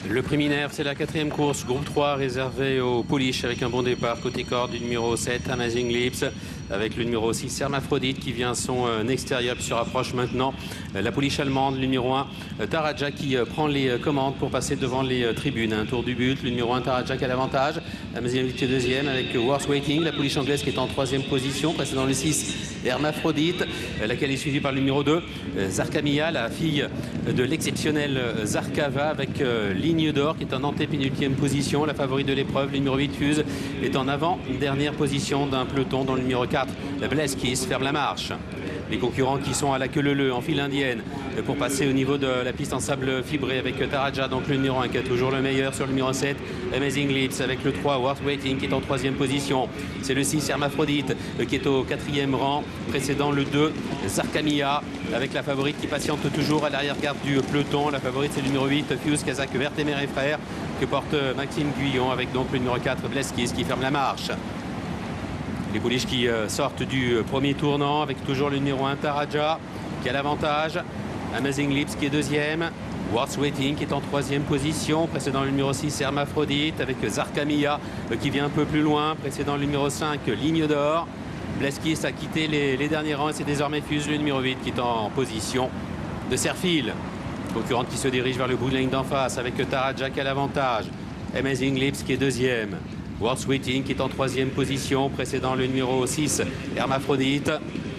Le préliminaire, c'est la 4e course, groupe 3 réservé aux pouliches avec un bon départ côté corde du numéro 7, Amazing Lips, avec le numéro 6, Hermaphrodite qui vient son extérieur puis se rapproche maintenant. La pouliche allemande, le numéro 1, Taraja qui prend les commandes pour passer devant les tribunes. Un tour du but, le numéro 1, Taraja qui a l'avantage, Amazing Lips qui est deuxième avec Worth Waiting, la pouliche anglaise qui est en 3e position, précédant le 6, Hermaphrodite, laquelle est suivie par le numéro 2, Zarkamia, la fille de l'exceptionnel Zarkava avec Ligne d'Or qui est en antépénultième position. La favorite de l'épreuve, le numéro 8 Fuse, est en avant-dernière position d'un peloton dont le numéro 4, la Blaise Kiss, ferme la marche. Les concurrents qui sont à la queue leu en file indienne pour passer au niveau de la piste en sable fibré avec Taraja, donc le numéro 1 qui a toujours le meilleur sur le numéro 7, Amazing Lips avec le 3, Worth Waiting qui est en 3e position. C'est le 6, Hermaphrodite qui est au 4e rang, précédant le 2, Zarkamia avec la favorite qui patiente toujours à l'arrière-garde du peloton. La favorite c'est le numéro 8, Fuse Kazakh Vertemer et frères que porte Maxime Guyon avec donc le numéro 4, Bleskis qui ferme la marche. Les pouliches qui sortent du premier tournant avec toujours le numéro 1 Taraja qui a l'avantage, Amazing Lips qui est deuxième, Worth Waiting qui est en 3e position, précédant le numéro 6 Hermaphrodite avec Zarkamia qui vient un peu plus loin, précédant le numéro 5 Ligne d'Or. Bleskis a quitté les derniers rangs et c'est désormais Fuse le numéro 8 qui est en position de serre-fil. Concurrente qui se dirige vers le bout de la ligne d'en face avec Taraja qui a l'avantage, Amazing Lips qui est deuxième, Worth Waiting qui est en 3e position, précédant le numéro 6, Hermaphrodite,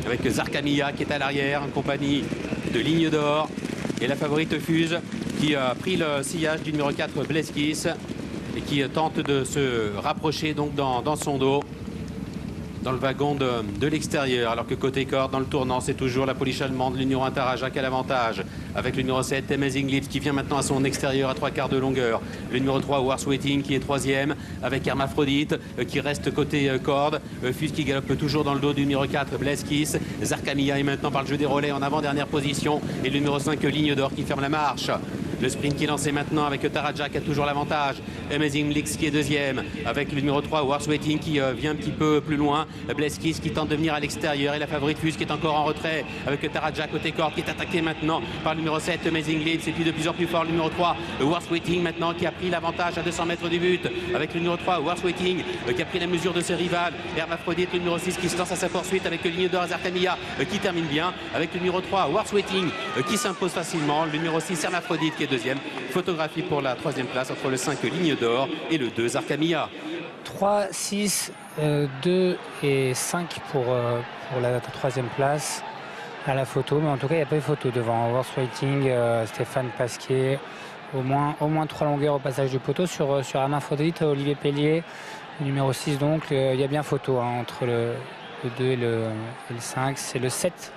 avec Zarkamia qui est à l'arrière, en compagnie de Ligne d'Or. Et la favorite Fuse qui a pris le sillage du numéro 4, Bleskis, et qui tente de se rapprocher donc dans son dos, dans le wagon de l'extérieur, alors que côté corde, dans le tournant, c'est toujours la pouliche allemande, le numéro 1 Taraja qui a l'avantage, avec le numéro 7, Amazing Lips, qui vient maintenant à son extérieur à 3/4 de longueur. Le numéro 3, Worth Waiting, qui est 3e, avec Hermaphrodite, qui reste côté corde. Fuse qui galope toujours dans le dos du numéro 4, Bleskis. Zarkamia est maintenant par le jeu des relais en avant-dernière position. Et le numéro 5, Ligne d'Or, qui ferme la marche. Le sprint qui est lancé maintenant avec Taraja qui a toujours l'avantage. Amazing Lips qui est deuxième avec le numéro 3, Worth Waiting qui vient un petit peu plus loin. Bleskis qui tente de venir à l'extérieur et la favorite Fuse qui est encore en retrait avec Taraja côté corde qui est attaqué maintenant par le numéro 7, Amazing Lips, et puis de plus en plus fort le numéro 3, Worth Waiting maintenant qui a pris l'avantage à 200 mètres du but avec le numéro 3, Worth Waiting qui a pris la mesure de ses rivales. Hermaphrodite, le numéro 6 qui se lance à sa poursuite avec Ligne d'Or, Zarkamia qui termine bien avec le numéro 3, Worth Waiting qui s'impose facilement. Le numéro 6, Hermaphrodite qui est deuxième. Photographie pour la 3e place entre le 5 Ligne d'Or et le 2 Zarkamia. 3, 6, 2 et 5 pour la 3e place à la photo. Mais en tout cas, il n'y a pas eu photo devant. Worth Waiting, Stéphane Pasquier, au moins 3 longueurs au passage du poteau. Sur Hermaphrodite, Olivier Pellier, le numéro 6 donc. Il y a bien photo entre le 2 et le 5. C'est le 7